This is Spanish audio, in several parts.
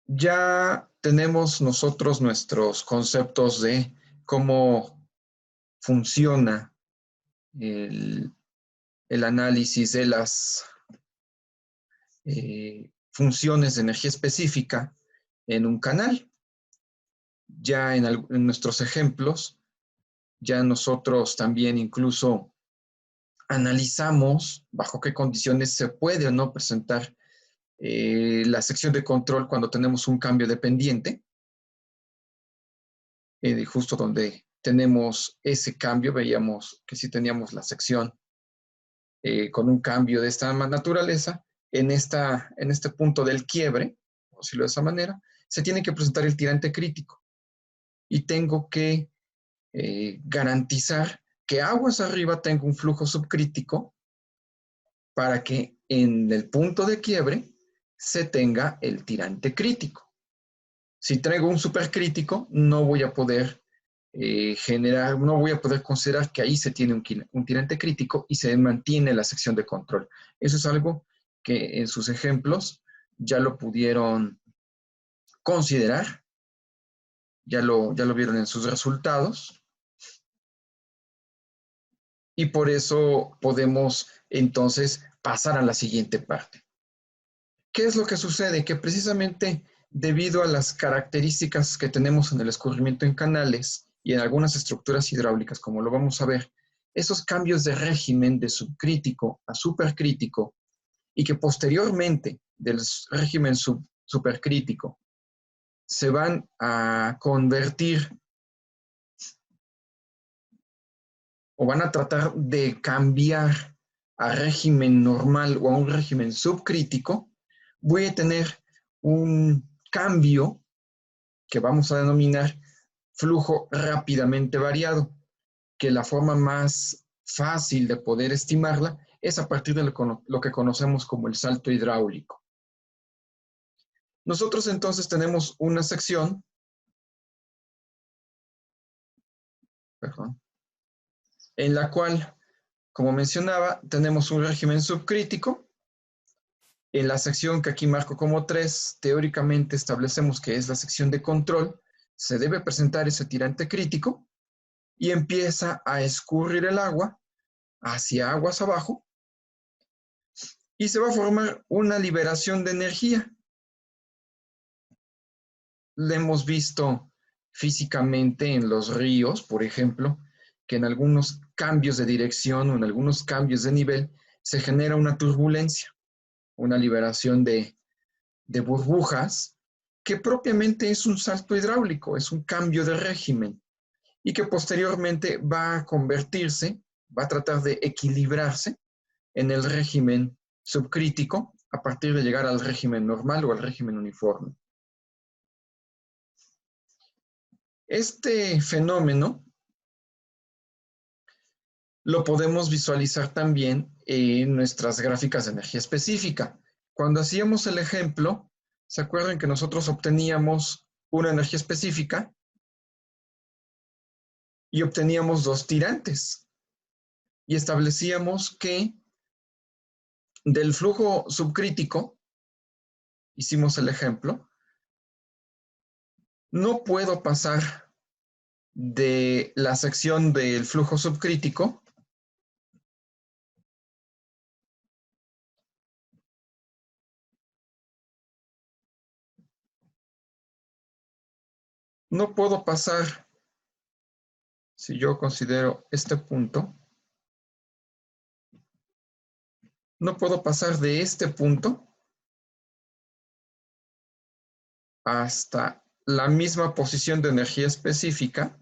Ya tenemos nosotros nuestros conceptos de cómo funciona el, el análisis de las funciones de energía específica en un canal. Ya en nuestros ejemplos, ya nosotros también incluso analizamos bajo qué condiciones se puede o no presentar la sección de control cuando tenemos un cambio de pendiente. Justo donde tenemos ese cambio, veíamos que sí teníamos la sección con un cambio de esta naturaleza. En este punto del quiebre, por decirlo de esa manera, se tiene que presentar el tirante crítico. Y tengo que garantizar que aguas arriba tengo un flujo subcrítico para que en el punto de quiebre se tenga el tirante crítico. Si traigo un supercrítico, no voy a poder no voy a poder considerar que ahí se tiene un tirante crítico y se mantiene la sección de control. Eso es algo que en sus ejemplos ya lo pudieron considerar, ya lo vieron en sus resultados, y por eso podemos entonces pasar a la siguiente parte. ¿Qué es lo que sucede? Que precisamente debido a las características que tenemos en el escurrimiento en canales y en algunas estructuras hidráulicas, como lo vamos a ver, esos cambios de régimen de subcrítico a supercrítico y que posteriormente del régimen supercrítico se van a convertir o van a tratar de cambiar a régimen normal o a un régimen subcrítico, voy a tener un cambio que vamos a denominar flujo rápidamente variado, que la forma más fácil de poder estimarla es a partir de lo que conocemos como el salto hidráulico. Nosotros entonces tenemos una sección, en la cual, como mencionaba, tenemos un régimen subcrítico. En la sección que aquí marco como 3, teóricamente establecemos que es la sección de control, se debe presentar ese tirante crítico y empieza a escurrir el agua hacia aguas abajo y se va a formar una liberación de energía. Lo hemos visto físicamente en los ríos, por ejemplo, que en algunos cambios de dirección o en algunos cambios de nivel se genera una turbulencia, una liberación de burbujas, que propiamente es un salto hidráulico, es un cambio de régimen y que posteriormente va a convertirse, va a tratar de equilibrarse en el régimen subcrítico a partir de llegar al régimen normal o al régimen uniforme. Este fenómeno lo podemos visualizar también en nuestras gráficas de energía específica. Cuando hacíamos el ejemplo, ¿se acuerdan que nosotros obteníamos una energía específica y obteníamos dos tirantes? Y establecíamos que del flujo subcrítico, hicimos el ejemplo, no puedo pasar de la sección del flujo subcrítico no puedo pasar, si yo considero este punto, no puedo pasar de este punto hasta la misma posición de energía específica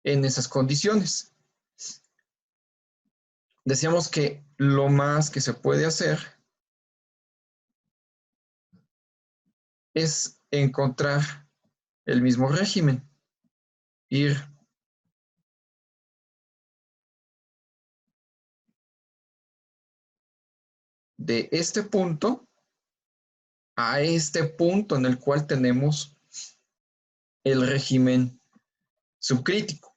en esas condiciones. Decíamos que lo más que se puede hacer es encontrar el mismo régimen, ir de este punto a este punto en el cual tenemos el régimen subcrítico.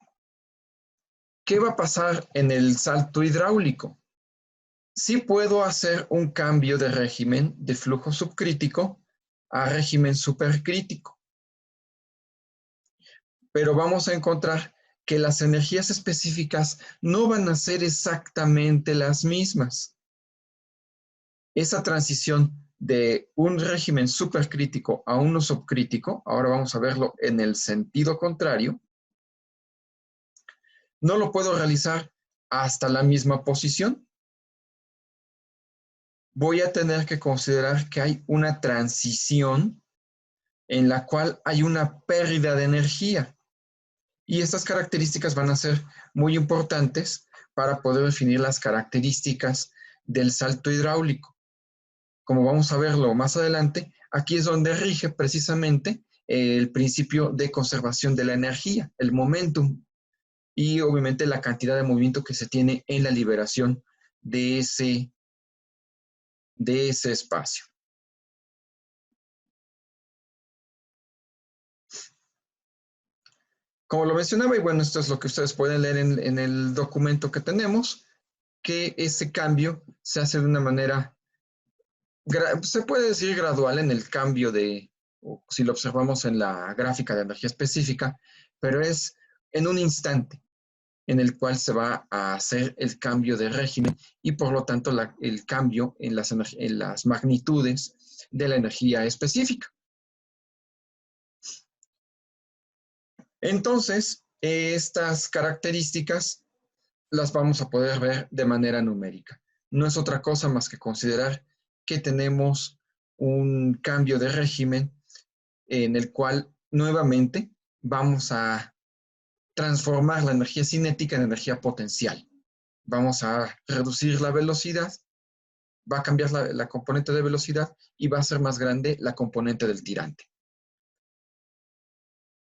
¿Qué va a pasar en el salto hidráulico? Sí puedo hacer un cambio de régimen de flujo subcrítico a régimen supercrítico, pero vamos a encontrar que las energías específicas no van a ser exactamente las mismas. Esa transición de un régimen supercrítico a uno subcrítico, ahora vamos a verlo en el sentido contrario, no lo puedo realizar hasta la misma posición. Voy a tener que considerar que hay una transición en la cual hay una pérdida de energía. Y estas características van a ser muy importantes para poder definir las características del salto hidráulico. Como vamos a verlo más adelante, aquí es donde rige precisamente el principio de conservación de la energía, el momentum, y obviamente la cantidad de movimiento que se tiene en la liberación de ese espacio. Como lo mencionaba, y bueno, esto es lo que ustedes pueden leer en el documento que tenemos, que ese cambio se hace de una manera, se puede decir gradual en el cambio de, si lo observamos en la gráfica de energía específica, pero es en un instante en el cual se va a hacer el cambio de régimen y por lo tanto el cambio en las magnitudes de la energía específica. Entonces, estas características las vamos a poder ver de manera numérica. No es otra cosa más que considerar que tenemos un cambio de régimen en el cual nuevamente vamos a transformar la energía cinética en energía potencial. Vamos a reducir la velocidad, va a cambiar la componente de velocidad y va a ser más grande la componente del tirante.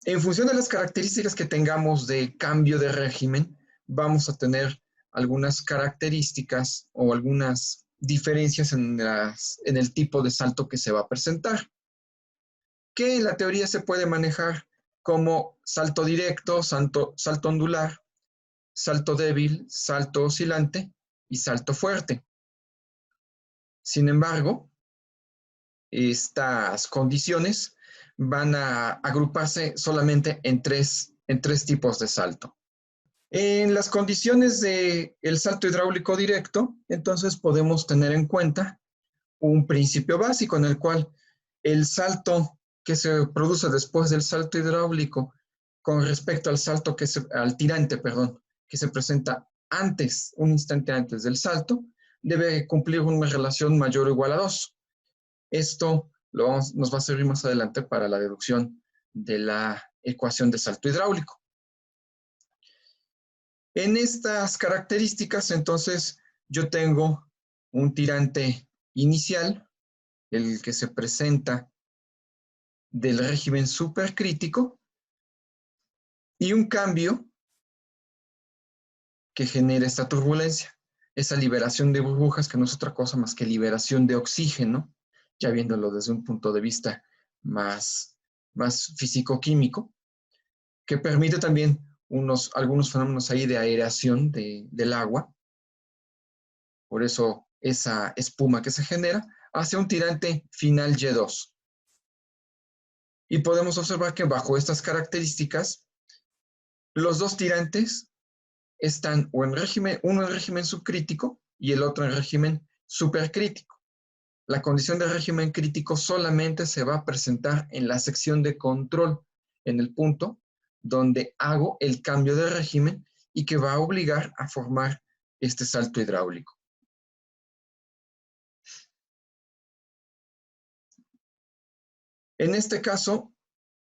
En función de las características que tengamos de cambio de régimen, vamos a tener algunas características o algunas diferencias en el tipo de salto que se va a presentar, que en la teoría se puede manejar como salto directo, salto ondular, salto débil, salto oscilante y salto fuerte. Sin embargo, estas condiciones van a agruparse solamente en tres tipos de salto. En las condiciones del salto hidráulico directo, entonces podemos tener en cuenta un principio básico en el cual el salto que se produce después del salto hidráulico con respecto al salto al tirante, perdón, que se presenta antes, un instante antes del salto, debe cumplir una relación mayor o igual a 2. Esto nos va a servir más adelante para la deducción de la ecuación de salto hidráulico. En estas características, entonces, yo tengo un tirante inicial, el que se presenta del régimen supercrítico, y un cambio que genera esta turbulencia, esa liberación de burbujas que no es otra cosa más que liberación de oxígeno, ya viéndolo desde un punto de vista más físico-químico, que permite también algunos fenómenos ahí de aireación del agua, por eso esa espuma que se genera, hacia un tirante final Y2. Y podemos observar que bajo estas características, los dos tirantes están uno en régimen subcrítico y el otro en régimen supercrítico. La condición de régimen crítico solamente se va a presentar en la sección de control, en el punto donde hago el cambio de régimen y que va a obligar a formar este salto hidráulico. En este caso,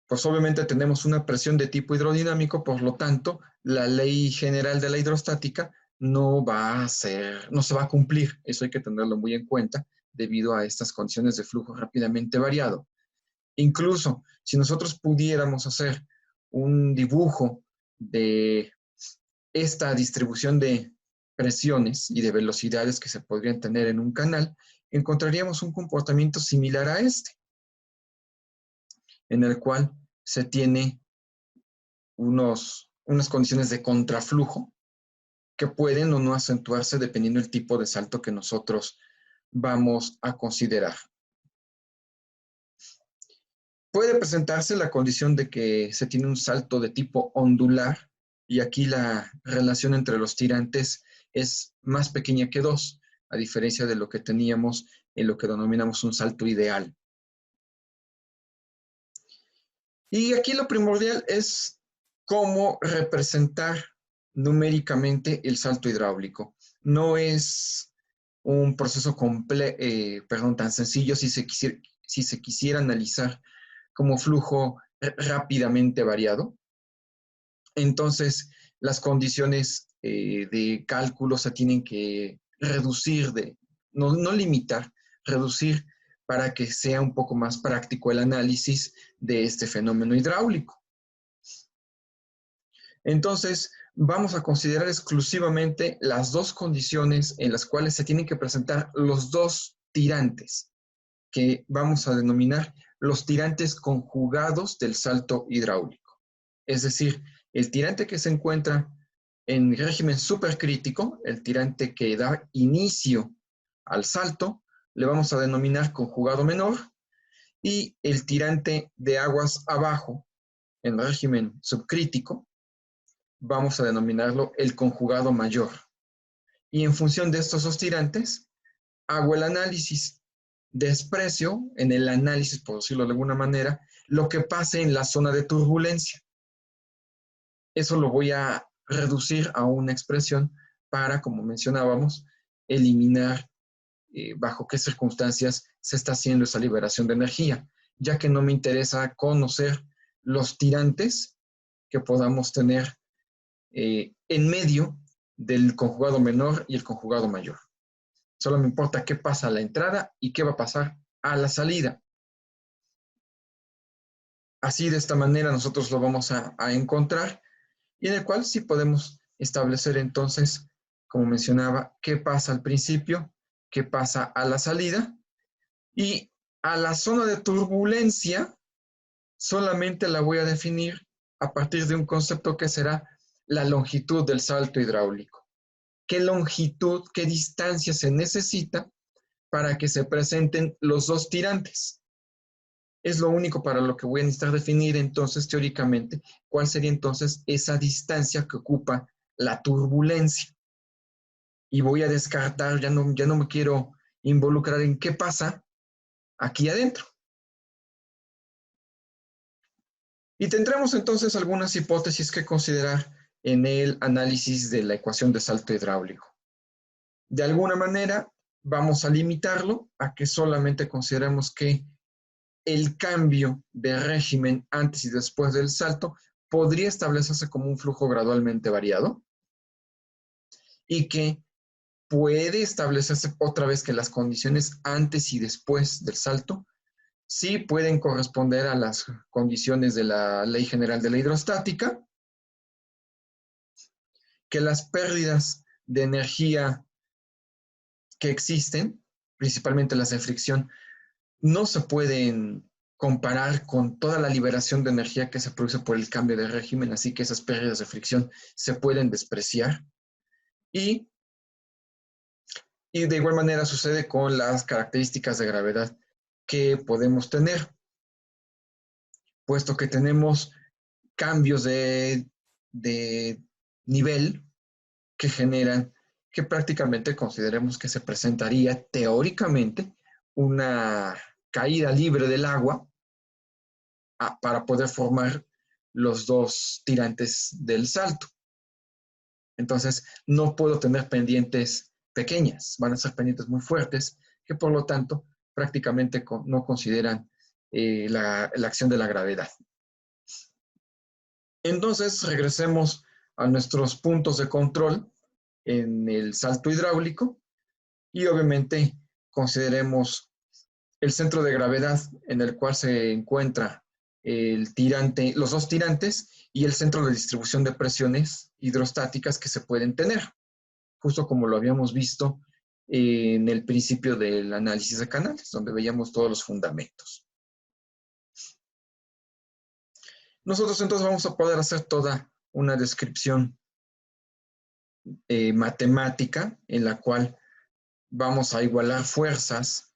pues obviamente tenemos una presión de tipo hidrodinámico, por lo tanto, la ley general de la hidrostática no se va a cumplir. Eso hay que tenerlo muy en cuenta debido a estas condiciones de flujo rápidamente variado. Incluso si nosotros pudiéramos hacer un dibujo de esta distribución de presiones y de velocidades que se podrían tener en un canal, encontraríamos un comportamiento similar a este, en el cual se tiene unas condiciones de contraflujo que pueden o no acentuarse dependiendo del tipo de salto que nosotros vamos a considerar. Puede presentarse la condición de que se tiene un salto de tipo ondular y aquí la relación entre los tirantes es más pequeña que 2, a diferencia de lo que teníamos en lo que denominamos un salto ideal. Y aquí lo primordial es cómo representar numéricamente el salto hidráulico. No es un proceso tan sencillo si se quisiera analizar como flujo rápidamente variado. Entonces, las condiciones de cálculo se tienen que reducir, no limitar, reducir para que sea un poco más práctico el análisis de este fenómeno hidráulico. Entonces, vamos a considerar exclusivamente las dos condiciones en las cuales se tienen que presentar los dos tirantes, que vamos a denominar los tirantes conjugados del salto hidráulico. Es decir, el tirante que se encuentra en régimen supercrítico, el tirante que da inicio al salto, le vamos a denominar conjugado menor, y el tirante de aguas abajo, en régimen subcrítico, vamos a denominarlo el conjugado mayor. Y en función de estos dos tirantes, hago el análisis. Desprecio en el análisis, por decirlo de alguna manera, lo que pase en la zona de turbulencia. Eso lo voy a reducir a una expresión para, como mencionábamos, eliminar bajo qué circunstancias se está haciendo esa liberación de energía, ya que no me interesa conocer los tirantes que podamos tener en medio del conjugado menor y el conjugado mayor. Solo me importa qué pasa a la entrada y qué va a pasar a la salida. Así, de esta manera, nosotros lo vamos a encontrar y en el cual sí podemos establecer entonces, como mencionaba, qué pasa al principio, qué pasa a la salida, y a la zona de turbulencia solamente la voy a definir a partir de un concepto que será la longitud del salto hidráulico. ¿Qué longitud, qué distancia se necesita para que se presenten los dos tirantes? Es lo único para lo que voy a necesitar definir entonces teóricamente cuál sería entonces esa distancia que ocupa la turbulencia. Y voy a descartar, ya no me quiero involucrar en qué pasa aquí adentro. Y tendremos entonces algunas hipótesis que considerar en el análisis de la ecuación de salto hidráulico. De alguna manera, vamos a limitarlo a que solamente consideremos que el cambio de régimen antes y después del salto podría establecerse como un flujo gradualmente variado y que puede establecerse otra vez que las condiciones antes y después del salto sí pueden corresponder a las condiciones de la Ley General de la Hidrostática, que las pérdidas de energía que existen, principalmente las de fricción, no se pueden comparar con toda la liberación de energía que se produce por el cambio de régimen, así que esas pérdidas de fricción se pueden despreciar. Y de igual manera sucede con las características de gravedad que podemos tener, puesto que tenemos cambios de nivel que generan que prácticamente consideremos que se presentaría teóricamente una caída libre del agua para poder formar los dos tirantes del salto. Entonces, no puedo tener pendientes pequeñas, van a ser pendientes muy fuertes, que por lo tanto prácticamente no consideran la acción de la gravedad. Entonces, regresemos a nuestros puntos de control en el salto hidráulico y obviamente consideremos el centro de gravedad en el cual se encuentra el tirante, los dos tirantes y el centro de distribución de presiones hidrostáticas que se pueden tener, justo como lo habíamos visto en el principio del análisis de canales, donde veíamos todos los fundamentos. Nosotros entonces vamos a poder hacer toda una descripción matemática en la cual vamos a igualar fuerzas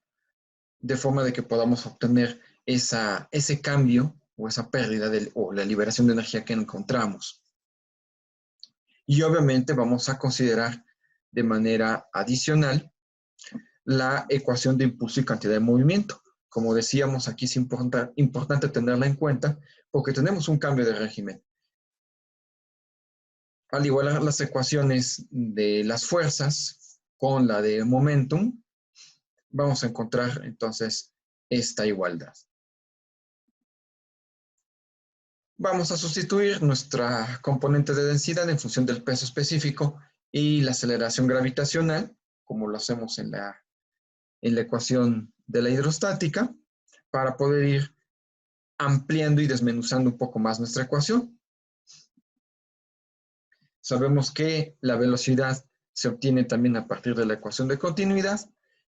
de forma de que podamos obtener ese cambio o esa pérdida o la liberación de energía que encontramos. Y obviamente vamos a considerar de manera adicional la ecuación de impulso y cantidad de movimiento. Como decíamos, aquí es importante tenerla en cuenta porque tenemos un cambio de régimen. Al igualar las ecuaciones de las fuerzas con la de momentum, vamos a encontrar entonces esta igualdad. Vamos a sustituir nuestra componente de densidad en función del peso específico y la aceleración gravitacional, como lo hacemos en la ecuación de la hidrostática, para poder ir ampliando y desmenuzando un poco más nuestra ecuación. Sabemos que la velocidad se obtiene también a partir de la ecuación de continuidad,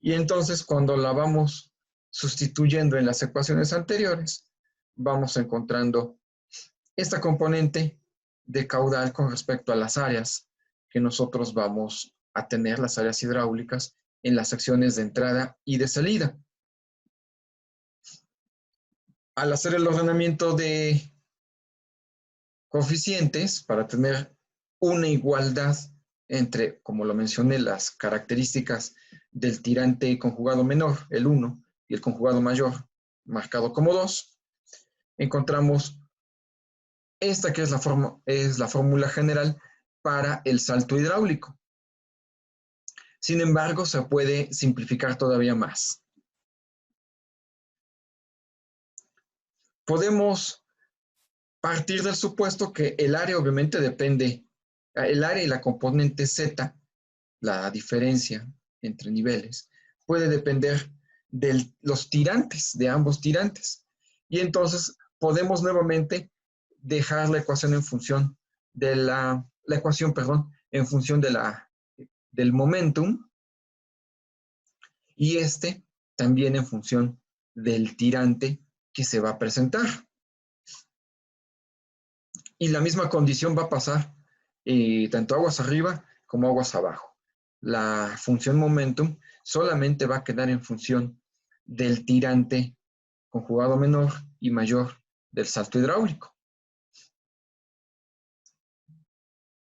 y entonces cuando la vamos sustituyendo en las ecuaciones anteriores, vamos encontrando esta componente de caudal con respecto a las áreas que nosotros vamos a tener, las áreas hidráulicas, en las secciones de entrada y de salida. Al hacer el ordenamiento de coeficientes para tener una igualdad entre, como lo mencioné, las características del tirante conjugado menor, el 1, y el conjugado mayor, marcado como 2, encontramos esta que es la fórmula general para el salto hidráulico. Sin embargo, se puede simplificar todavía más. Podemos partir del supuesto que el área obviamente depende, el área y la componente Z, la diferencia entre niveles, puede depender de los tirantes, de ambos tirantes. Y entonces podemos nuevamente dejar la ecuación en función de la ecuación, perdón, en función del momentum, y también en función del tirante que se va a presentar. Y la misma condición va a pasar tanto aguas arriba como aguas abajo. La función momentum solamente va a quedar en función del tirante conjugado menor y mayor del salto hidráulico.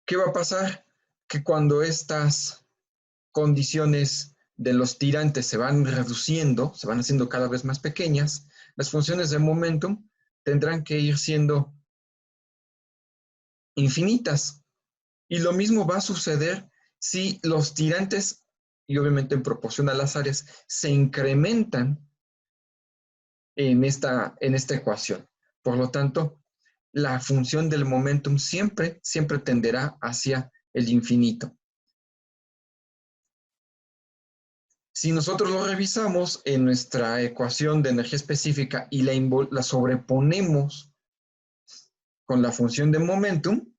¿Qué va a pasar? Que cuando estas condiciones de los tirantes se van reduciendo, se van haciendo cada vez más pequeñas, las funciones de momentum tendrán que ir siendo infinitas. Y lo mismo va a suceder si los tirantes, y obviamente en proporción a las áreas, se incrementan en esta ecuación. Por lo tanto, la función del momentum siempre tenderá hacia el infinito. Si nosotros lo revisamos en nuestra ecuación de energía específica y la sobreponemos con la función de momentum,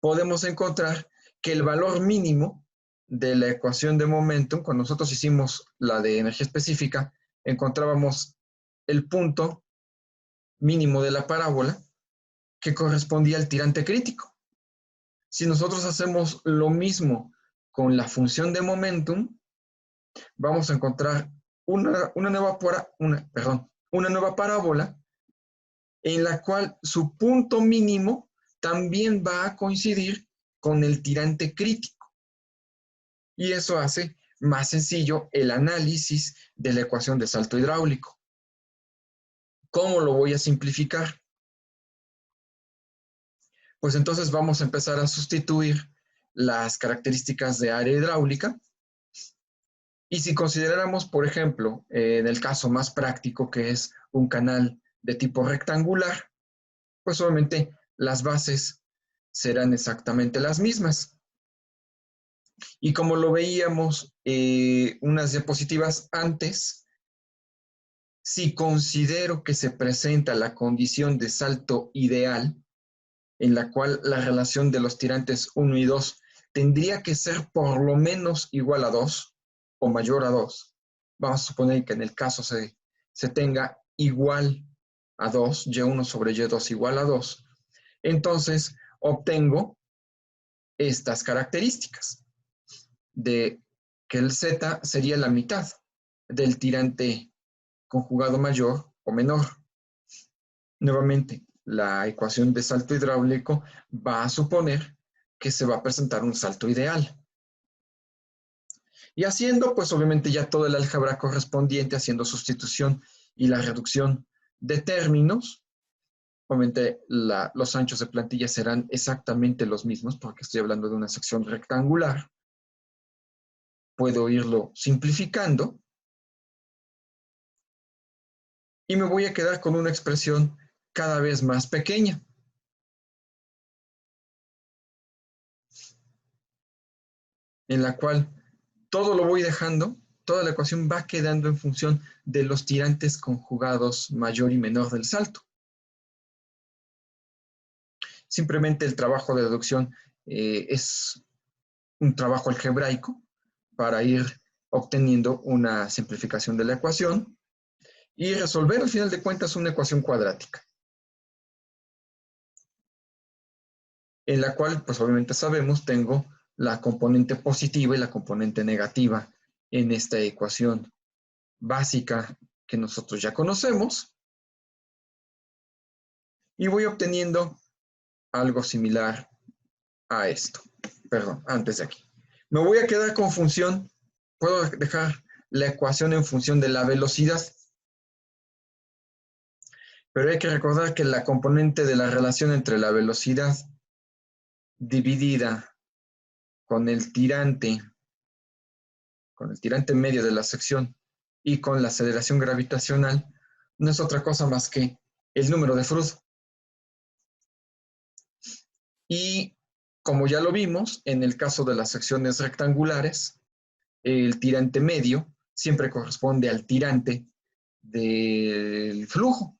podemos encontrar que el valor mínimo de la ecuación de momentum, cuando nosotros hicimos la de energía específica, encontrábamos el punto mínimo de la parábola que correspondía al tirante crítico. Si nosotros hacemos lo mismo con la función de momentum, vamos a encontrar una nueva parábola en la cual su punto mínimo también va a coincidir con el tirante crítico. Y eso hace más sencillo el análisis de la ecuación de salto hidráulico. ¿Cómo lo voy a simplificar? Pues entonces vamos a empezar a sustituir las características de área hidráulica. Y si consideráramos, por ejemplo, en el caso más práctico, que es un canal de tipo rectangular, pues obviamente las bases serán exactamente las mismas. Y como lo veíamos unas diapositivas antes, si considero que se presenta la condición de salto ideal, en la cual la relación de los tirantes 1 y 2 tendría que ser por lo menos igual a 2 o mayor a 2. Vamos a suponer que en el caso se tenga igual a 2, Y1 sobre Y2 igual a 2. Entonces obtengo estas características de que el Z sería la mitad del tirante conjugado mayor o menor. Nuevamente, la ecuación de salto hidráulico va a suponer que se va a presentar un salto ideal. Y haciendo, pues obviamente ya todo el álgebra correspondiente, haciendo sustitución y la reducción de términos, obviamente los anchos de plantilla serán exactamente los mismos, porque estoy hablando de una sección rectangular. Puedo irlo simplificando y me voy a quedar con una expresión cada vez más pequeña. En la cual todo lo voy dejando, toda la ecuación va quedando en función de los tirantes conjugados mayor y menor del salto. Simplemente el trabajo de deducción es un trabajo algebraico para ir obteniendo una simplificación de la ecuación y resolver al final de cuentas una ecuación cuadrática, en la cual, pues obviamente sabemos, tengo la componente positiva y la componente negativa en esta ecuación básica que nosotros ya conocemos, y voy obteniendo algo similar a esto. Perdón, antes de aquí. Me voy a quedar con función, puedo dejar la ecuación en función de la velocidad, pero hay que recordar que la componente de la relación entre la velocidad dividida con el tirante medio de la sección y con la aceleración gravitacional, no es otra cosa más que el número de Freud. Y como ya lo vimos, en el caso de las secciones rectangulares, el tirante medio siempre corresponde al tirante del flujo.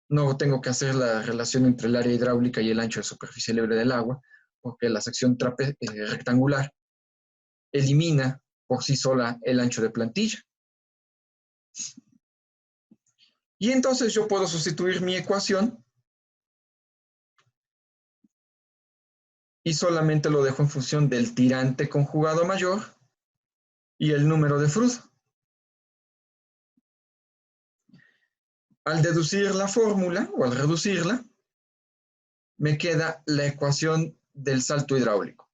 No tengo que hacer la relación entre el área hidráulica y el ancho de superficie libre del agua, porque la sección rectangular elimina por sí sola el ancho de plantilla. Y entonces yo puedo sustituir mi ecuación y solamente lo dejo en función del tirante conjugado mayor y el número de Freud. Al deducir la fórmula o al reducirla, me queda la ecuación del salto hidráulico.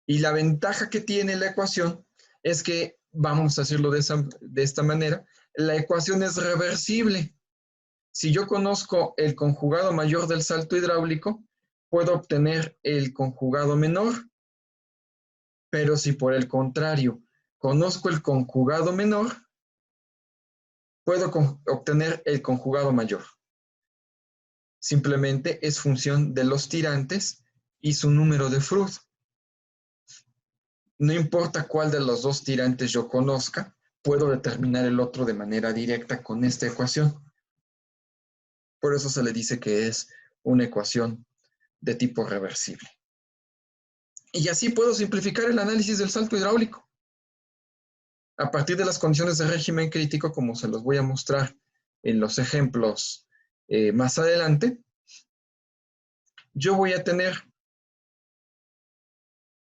Y la ventaja que tiene la ecuación es que, vamos a decirlo de esta manera, la ecuación es reversible. Si yo conozco el conjugado mayor del salto hidráulico, puedo obtener el conjugado menor. Pero si por el contrario conozco el conjugado menor, puedo obtener el conjugado mayor. Simplemente es función de los tirantes y su número de Freud. No importa cuál de los dos tirantes yo conozca, puedo determinar el otro de manera directa con esta ecuación. Por eso se le dice que es una ecuación de tipo reversible. Y así puedo simplificar el análisis del salto hidráulico. A partir de las condiciones de régimen crítico, como se los voy a mostrar en los ejemplos más adelante, yo voy a tener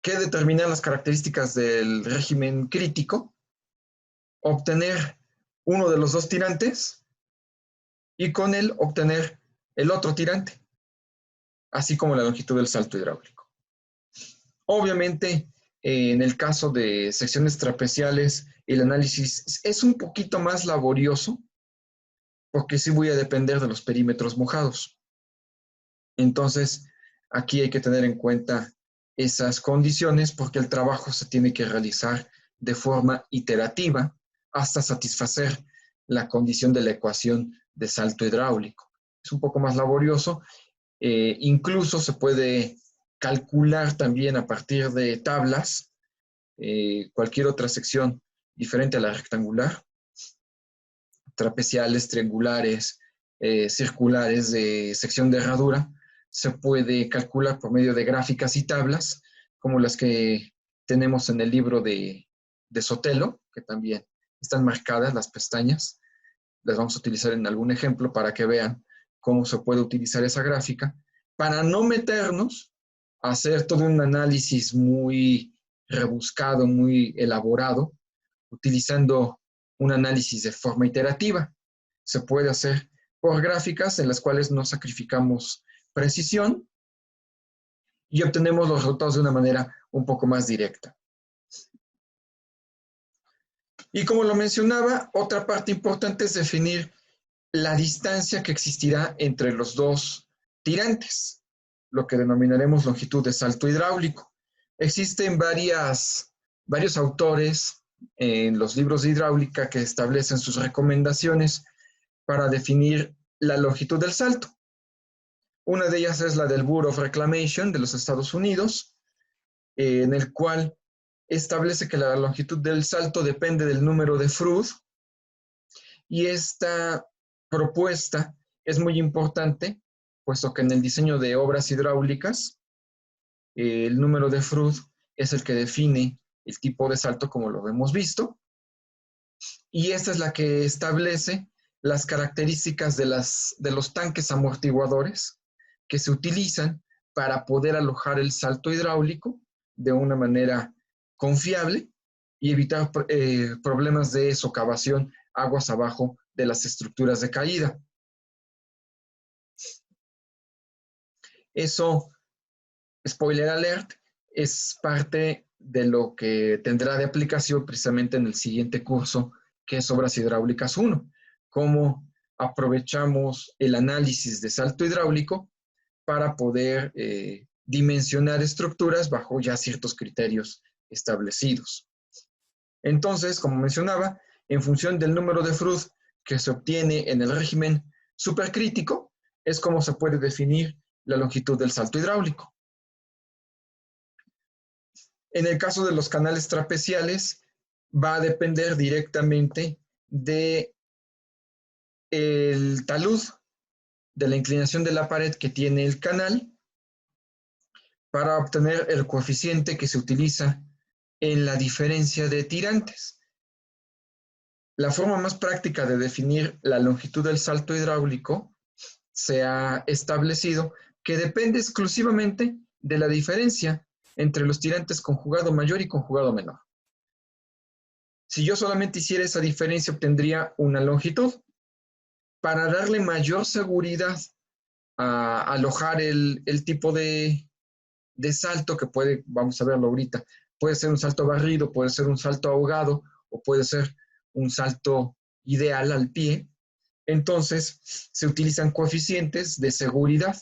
que determinar las características del régimen crítico, obtener uno de los dos tirantes y con él obtener el otro tirante, así como la longitud del salto hidráulico. Obviamente, en el caso de secciones trapeciales, el análisis es un poquito más laborioso, porque sí voy a depender de los perímetros mojados. Entonces, aquí hay que tener en cuenta esas condiciones porque el trabajo se tiene que realizar de forma iterativa hasta satisfacer la condición de la ecuación de salto hidráulico. Es un poco más laborioso, incluso se puede calcular también a partir de tablas cualquier otra sección diferente a la rectangular, trapeciales, triangulares, circulares de sección de herradura, se puede calcular por medio de gráficas y tablas, como las que tenemos en el libro de Sotelo, que también están marcadas las pestañas. Las vamos a utilizar en algún ejemplo para que vean cómo se puede utilizar esa gráfica, para no meternos hacer todo un análisis muy rebuscado, muy elaborado, utilizando un análisis de forma iterativa. Se puede hacer por gráficas en las cuales no sacrificamos precisión y obtenemos los resultados de una manera un poco más directa. Y como lo mencionaba, otra parte importante es definir la distancia que existirá entre los dos tirantes, lo que denominaremos longitud de salto hidráulico. Existen varios autores en los libros de hidráulica que establecen sus recomendaciones para definir la longitud del salto. Una de ellas es la del Bureau of Reclamation de los Estados Unidos, en el cual establece que la longitud del salto depende del número de Froude, y esta propuesta es muy importante, puesto que en el diseño de obras hidráulicas, el número de Froude es el que define el tipo de salto como lo hemos visto, y esta es la que establece las características de los tanques amortiguadores que se utilizan para poder alojar el salto hidráulico de una manera confiable y evitar problemas de socavación aguas abajo de las estructuras de caída. Eso, spoiler alert, es parte de lo que tendrá de aplicación precisamente en el siguiente curso, que es Obras Hidráulicas 1, cómo aprovechamos el análisis de salto hidráulico para poder dimensionar estructuras bajo ya ciertos criterios establecidos. Entonces, como mencionaba, en función del número de Froude que se obtiene en el régimen supercrítico, es como se puede definir la longitud del salto hidráulico. En el caso de los canales trapeciales, va a depender directamente del talud, de la inclinación de la pared que tiene el canal, para obtener el coeficiente que se utiliza en la diferencia de tirantes. La forma más práctica de definir la longitud del salto hidráulico se ha establecido que depende exclusivamente de la diferencia entre los tirantes con jugado mayor y con jugado menor. Si yo solamente hiciera esa diferencia, obtendría una longitud. Para darle mayor seguridad a alojar el tipo de salto que puede, vamos a verlo ahorita, puede ser un salto barrido, puede ser un salto ahogado o puede ser un salto ideal al pie. Entonces, se utilizan coeficientes de seguridad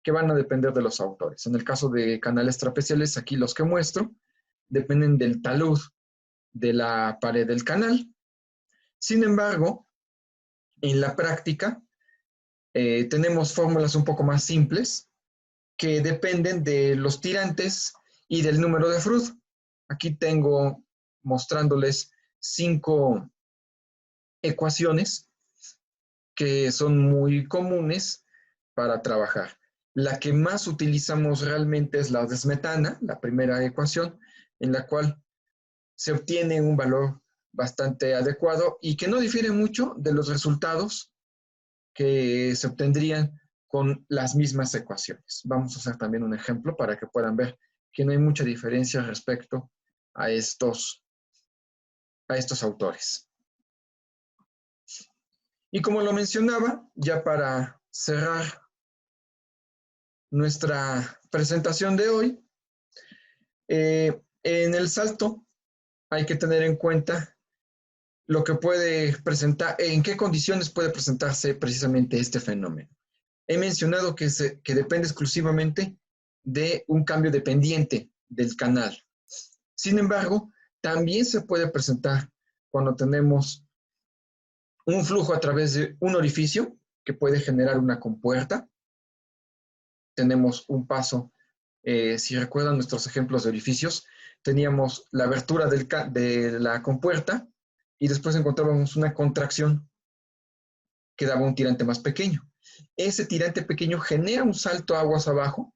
que van a depender de los autores. En el caso de canales trapeciales, aquí los que muestro, dependen del talud de la pared del canal. Sin embargo, en la práctica, tenemos fórmulas un poco más simples que dependen de los tirantes y del número de Froude. Aquí tengo mostrándoles 5 ecuaciones que son muy comunes para trabajar. La que más utilizamos realmente es la desmetana, la primera ecuación, en la cual se obtiene un valor bastante adecuado y que no difiere mucho de los resultados que se obtendrían con las mismas ecuaciones. Vamos a hacer también un ejemplo para que puedan ver que no hay mucha diferencia respecto a estos autores. Y como lo mencionaba, ya para cerrar nuestra presentación de hoy, en el salto hay que tener en cuenta lo que puede presentar, en qué condiciones puede presentarse precisamente este fenómeno. He mencionado que depende exclusivamente de un cambio de pendiente del canal. Sin embargo, también se puede presentar cuando tenemos un flujo a través de un orificio que puede generar una compuerta. Tenemos un paso, si recuerdan nuestros ejemplos de orificios, teníamos la abertura de la compuerta y después encontrábamos una contracción que daba un tirante más pequeño. Ese tirante pequeño genera un salto aguas abajo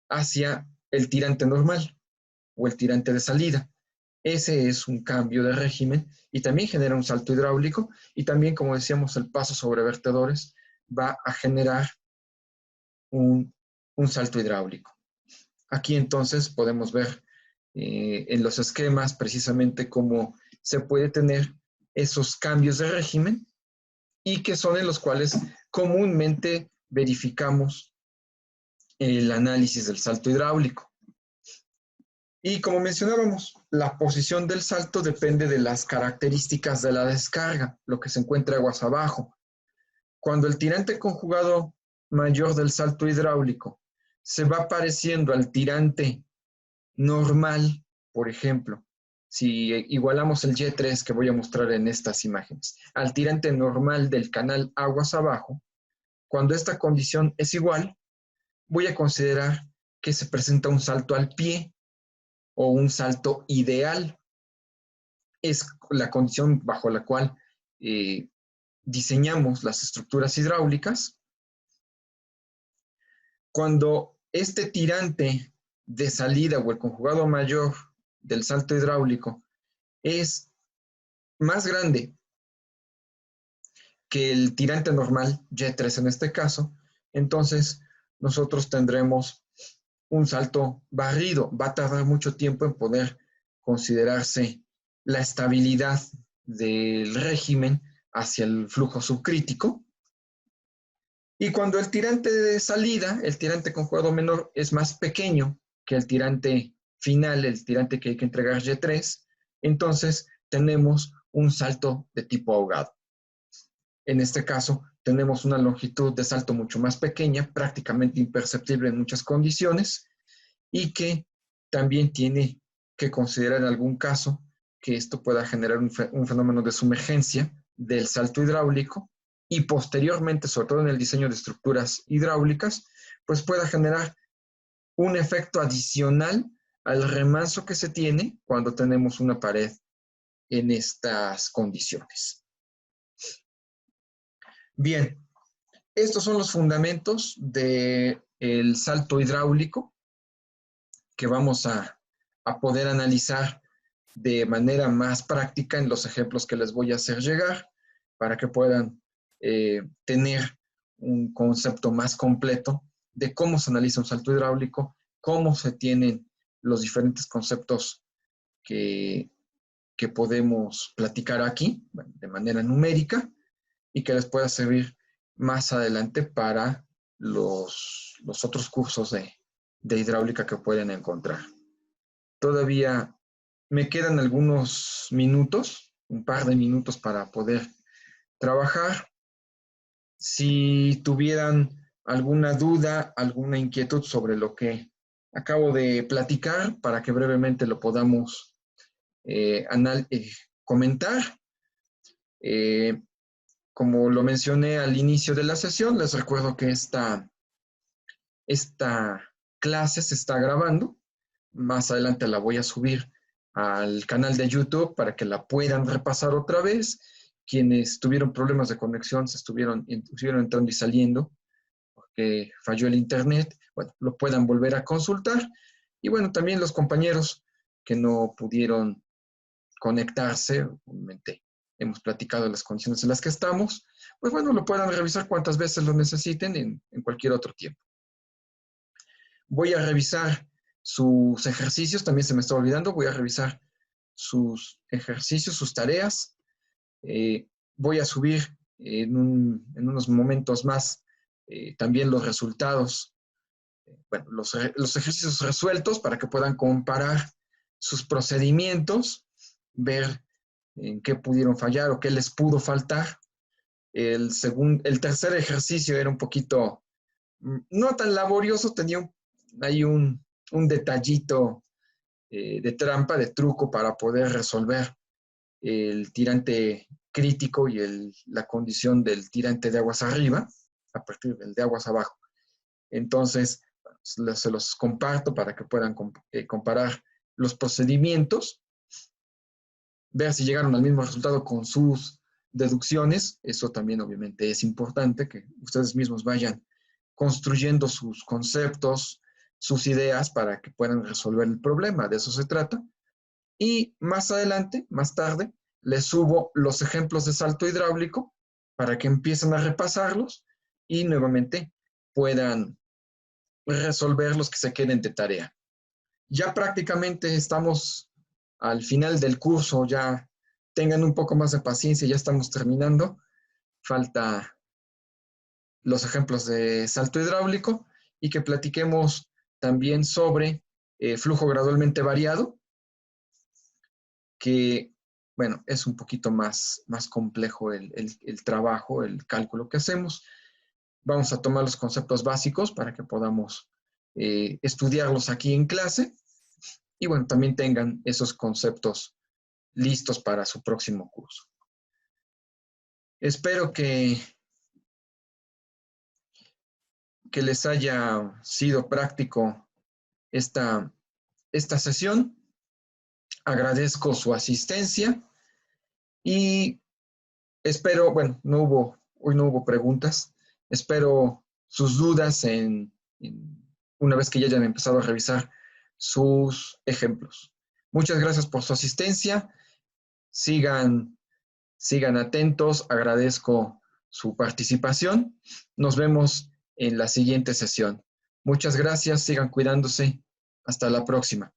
hacia el tirante normal o el tirante de salida. Ese es un cambio de régimen y también genera un salto hidráulico y también, como decíamos, el paso sobre vertedores va a generar un salto hidráulico. Aquí entonces podemos ver en los esquemas precisamente cómo se puede tener esos cambios de régimen y que son en los cuales comúnmente verificamos el análisis del salto hidráulico. Y como mencionábamos, la posición del salto depende de las características de la descarga, lo que se encuentra aguas abajo. Cuando el tirante conjugado mayor del salto hidráulico se va pareciendo al tirante normal, por ejemplo, si igualamos el Y3 que voy a mostrar en estas imágenes, al tirante normal del canal aguas abajo, cuando esta condición es igual, voy a considerar que se presenta un salto al pie o un salto ideal. Es la condición bajo la cual diseñamos las estructuras hidráulicas. Cuando este tirante de salida o el conjugado mayor del salto hidráulico es más grande que el tirante normal, Y3 en este caso, entonces nosotros tendremos un salto barrido. Va a tardar mucho tiempo en poder considerarse la estabilidad del régimen hacia el flujo subcrítico. Y cuando el tirante de salida, el tirante conjugado menor, es más pequeño que el tirante final, el tirante que hay que entregar Y3, entonces tenemos un salto de tipo ahogado. En este caso, tenemos una longitud de salto mucho más pequeña, prácticamente imperceptible en muchas condiciones, y que también tiene que considerar en algún caso que esto pueda generar un fenómeno de sumergencia del salto hidráulico y posteriormente, sobre todo en el diseño de estructuras hidráulicas, pues pueda generar un efecto adicional al remanso que se tiene cuando tenemos una pared en estas condiciones. Bien, estos son los fundamentos del salto hidráulico que vamos a poder analizar de manera más práctica en los ejemplos que les voy a hacer llegar para que puedan tener un concepto más completo de cómo se analiza un salto hidráulico, cómo se tienen los diferentes conceptos que podemos platicar aquí de manera numérica y que les pueda servir más adelante para los otros cursos de hidráulica que pueden encontrar. Todavía me quedan algunos minutos, un par de minutos para poder trabajar. Si tuvieran alguna duda, alguna inquietud sobre lo que acabo de platicar, para que brevemente lo podamos comentar. Como lo mencioné al inicio de la sesión, les recuerdo que esta clase se está grabando. Más adelante la voy a subir al canal de YouTube para que la puedan repasar otra vez. Quienes tuvieron problemas de conexión se estuvieron entrando y saliendo porque falló el internet, bueno, lo puedan volver a consultar. Y bueno, también los compañeros que no pudieron conectarse, obviamente hemos platicado de las condiciones en las que estamos, pues bueno, lo puedan revisar cuantas veces lo necesiten en cualquier otro tiempo. Voy a revisar sus ejercicios, también se me está olvidando, voy a revisar sus ejercicios, sus tareas. Voy a subir en unos momentos más también los resultados, bueno, los ejercicios resueltos para que puedan comparar sus procedimientos, ver en qué pudieron fallar o qué les pudo faltar. El tercer ejercicio era un poquito, no tan laborioso, tenía ahí un detallito de trampa, de truco para poder resolver el tirante crítico y la condición del tirante de aguas arriba, a partir del de aguas abajo. Entonces, se los comparto para que puedan comparar los procedimientos, ver si llegaron al mismo resultado con sus deducciones. Eso también obviamente es importante, que ustedes mismos vayan construyendo sus conceptos, sus ideas para que puedan resolver el problema. De eso se trata. Y más adelante, más tarde, les subo los ejemplos de salto hidráulico para que empiecen a repasarlos y nuevamente puedan resolver los que se queden de tarea. Ya prácticamente estamos al final del curso, ya tengan un poco más de paciencia, ya estamos terminando. Falta los ejemplos de salto hidráulico y que platiquemos también sobre flujo gradualmente variado, que, bueno, es un poquito más complejo el trabajo, el cálculo que hacemos. Vamos a tomar los conceptos básicos para que podamos estudiarlos aquí en clase y, bueno, también tengan esos conceptos listos para su próximo curso. Espero que les haya sido práctico esta sesión. Agradezco su asistencia y espero, bueno, hoy no hubo preguntas. Espero sus dudas una vez que ya hayan empezado a revisar sus ejemplos. Muchas gracias por su asistencia. Sigan atentos. Agradezco su participación. Nos vemos en la siguiente sesión. Muchas gracias. Sigan cuidándose. Hasta la próxima.